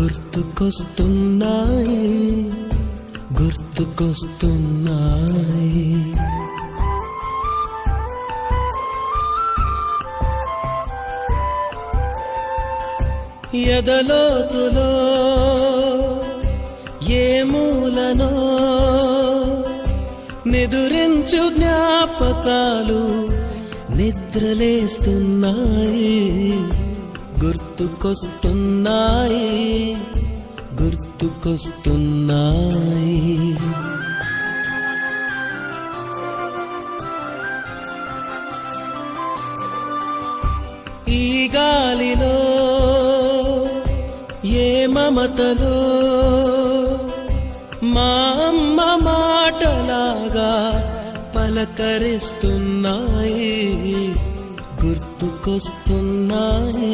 గుర్తుకొస్తున్నాయి గుర్తుకొస్తున్నాయి. ఎదలోతులో ఏ మూలనో నిదురించు జ్ఞాపకాలు నిద్రలేస్తున్నాయి గుర్తుకొస్తున్నాయి గుర్తుకొస్తున్నాయి. ఈ గాలిలో ఏ మమతలో మా అమ్మ మాటలాగా పలకరిస్తున్నాయి గుర్తుకొస్తున్నాయి.